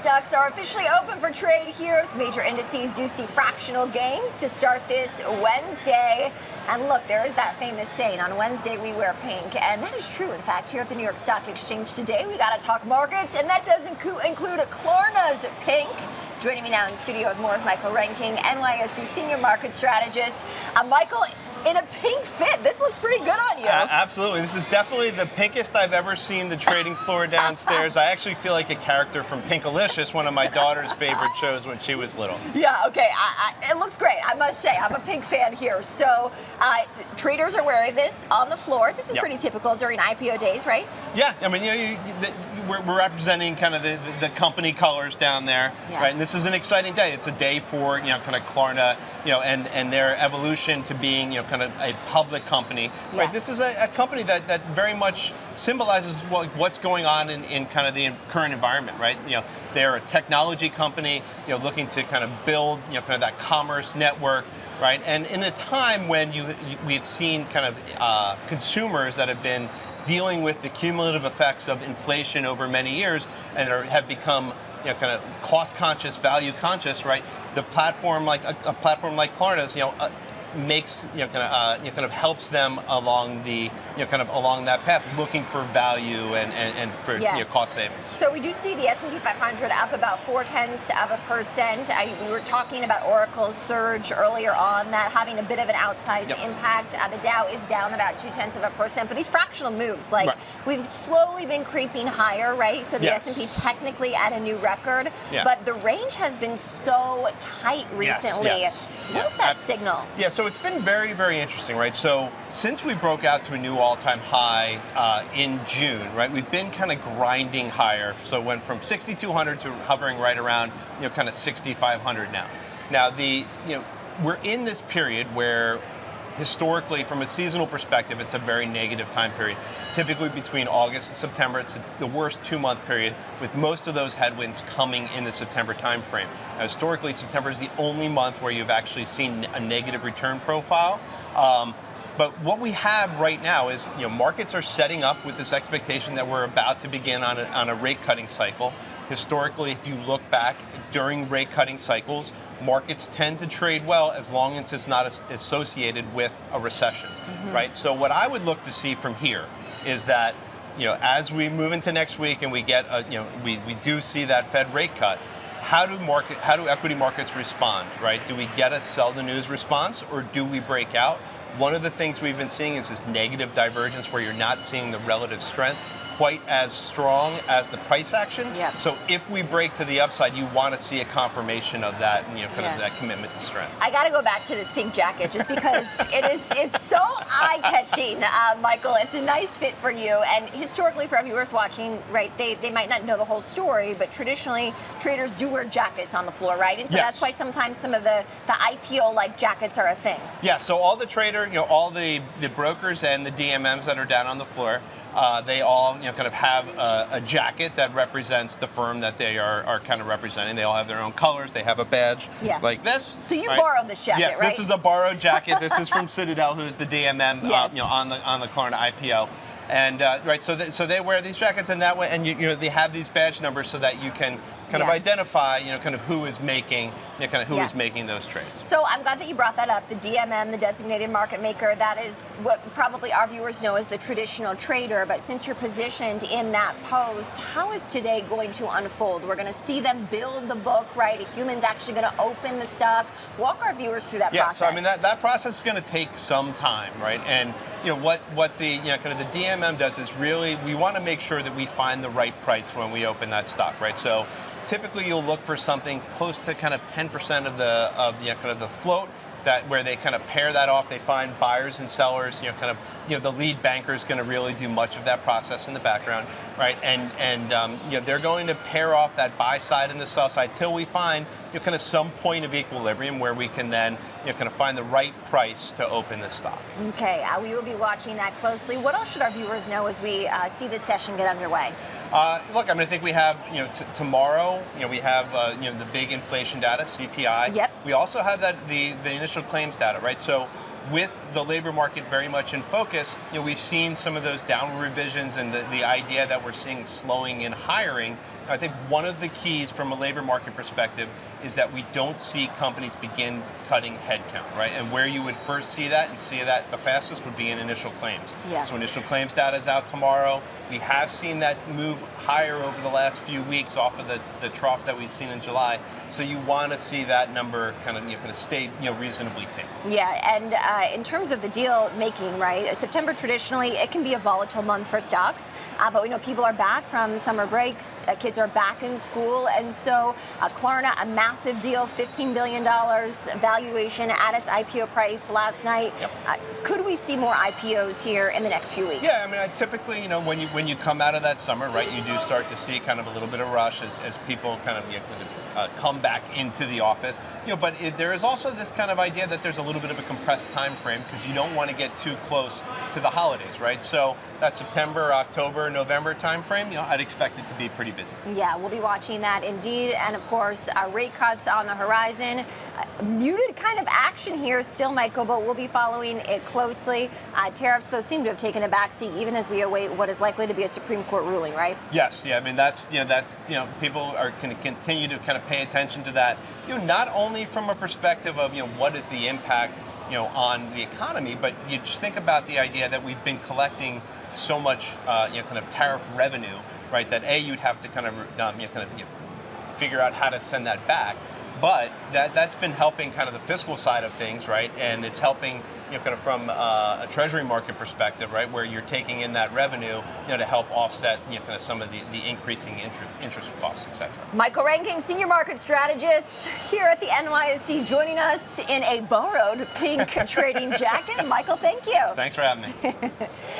Stocks are officially open for trade here. The major indices do see fractional gains to start this Wednesday. And look, there is that famous saying, on Wednesday we wear pink. And that is true. In fact, here at the New York Stock Exchange today, we got to talk markets. And that does include Klarna's pink. Joining me now in the studio with more is Michael Ranking, NYSE Senior Market Strategist. Michael, in a pink fit, this looks pretty good on you. Absolutely. This is definitely the pinkest I've ever seen the trading floor downstairs. I actually feel like a character from Pinkalicious, one of my daughter's favorite shows when she was little. Yeah, okay. It looks great, I must say. I'm a pink fan here. So traders are wearing this on the floor. This is pretty typical during IPO days, right? Yeah. I mean, we're representing kind of the company colors down there, right? And this is an exciting day. It's a day for, kind of Klarna, and their evolution to being, kind of a public company, right? This is a company that very much symbolizes what's going on in kind of the current environment, right? They're a technology company, looking to kind of build, kind of that commerce network, right? And in a time when we've seen kind of consumers that have been dealing with the cumulative effects of inflation over many years and have become kind of cost-conscious, value-conscious, right? The platform like a platform like Klarna's, makes kind of helps them along the along that path, looking for value and for cost savings. So we do see the S&P 500 up about 0.4%. We were talking about Oracle's surge earlier on, that having a bit of an outsized impact. The Dow is down about 0.2%, but these fractional moves, we've slowly been creeping higher, right? So the S&P technically at a new record, but the range has been so tight recently. What does that signal? Yeah, so it's been very, very interesting, right? So since we broke out to a new all-time high in June, right, we've been kind of grinding higher. So it went from 6,200 to hovering right around, kind of 6,500 now. Now, we're in this period where historically, from a seasonal perspective, it's a very negative time period. Typically between August and September, it's the worst 2-month period, with most of those headwinds coming in the September timeframe. Now, historically, September is the only month where you've actually seen a negative return profile. But what we have right now is, markets are setting up with this expectation that we're about to begin on a rate cutting cycle. Historically, if you look back during rate cutting cycles, markets tend to trade well as long as it's not associated with a recession, right? So what I would look to see from here is that, as we move into next week and we get, we do see that Fed rate cut, how do equity markets respond, right? Do we get a sell the news response, or do we break out? One of the things we've been seeing is this negative divergence where you're not seeing the relative strength quite as strong as the price action. So if we break to the upside, you want to see a confirmation of that, and kind of that commitment to strength. I got to go back to this pink jacket just because it's so eye-catching, Michael. It's a nice fit for you. And historically, for our viewers watching, right, they might not know the whole story, but traditionally, traders do wear jackets on the floor, right? And so that's why sometimes some of the IPO-like jackets are a thing. Yeah, so all the all the brokers and the DMMs that are down on the floor, they all kind of have a jacket that represents the firm that they are kind of representing. They all have their own colors. They have a badge like this. So you borrowed this jacket, yes, right? This is a borrowed jacket. This is from Citadel, who's the DMM on the Klarna IPO. And so they wear these jackets, and that way, and they have these badge numbers so that you can kind of identify, kind of who is making, is making those trades. So I'm glad that you brought that up. The DMM, the designated market maker, that is what probably our viewers know as the traditional trader. But since you're positioned in that post, how is today going to unfold? We're going to see them build the book, right? A human's actually going to open the stock. Walk our viewers through that process. So I mean that process is going to take some time, right? And what the kind of the DMM does is really, we want to make sure that we find the right price when we open that stock, right? So typically you'll look for something close to kind of 10% of the kind of the float, that where they kind of pair that off. They find buyers and sellers, the lead banker is going to really do much of that process in the background, right? And they're going to pair off that buy side and the sell side till we find kind of some point of equilibrium where we can then kind of find the right price to open the stock. Okay, we will be watching that closely. What else should our viewers know as we see this session get underway? Look, I think we have, tomorrow, we have, the big inflation data, CPI. Yep. We also have the initial claims data, right? So with the labor market very much in focus, we've seen some of those downward revisions and the idea that we're seeing slowing in hiring. I think one of the keys from a labor market perspective is that we don't see companies begin cutting headcount, right? And where you would first see that and see that the fastest would be in initial claims. Yeah. So initial claims data is out tomorrow. We have seen that move higher over the last few weeks off of the troughs that we've seen in July. So you want to see that number kind of stay reasonably tame. Yeah, and in terms of the deal making, right? September traditionally it can be a volatile month for stocks, but we know people are back from summer breaks, kids are back in school, and so Klarna, a massive deal, $15 billion valuation at its IPO price last night. Yep. Could we see more IPOs here in the next few weeks? Yeah, I mean, typically, when you come out of that summer, right, you do start to see kind of a little bit of rush as people kind of come back into the office. But there is also this kind of idea that there's a little bit of a compressed time frame because you don't want to get too close to the holidays, right? So that September, October, November time frame, I'd expect it to be pretty busy. Yeah, we'll be watching that indeed, and of course, rate cuts on the horizon. Muted kind of action here still, Michael, but we'll be following it closely. Tariffs, though, seem to have taken a backseat even as we await what is likely to be a Supreme Court ruling, right? Yes, yeah. I mean, that's people are going to continue to kind of pay attention to that. Not only from a perspective of what is the impact on the economy, but you just think about the idea that we've been collecting so much kind of tariff revenue, right? That you'd have to kind of figure out how to send that back. But that's been helping kind of the fiscal side of things, right? And it's helping kind of from a treasury market perspective, right, where you're taking in that revenue to help offset kind of some of the increasing interest costs, et cetera. Michael Ranking, senior market strategist here at the NYSE, joining us in a borrowed pink trading jacket. Michael, thank you. Thanks for having me.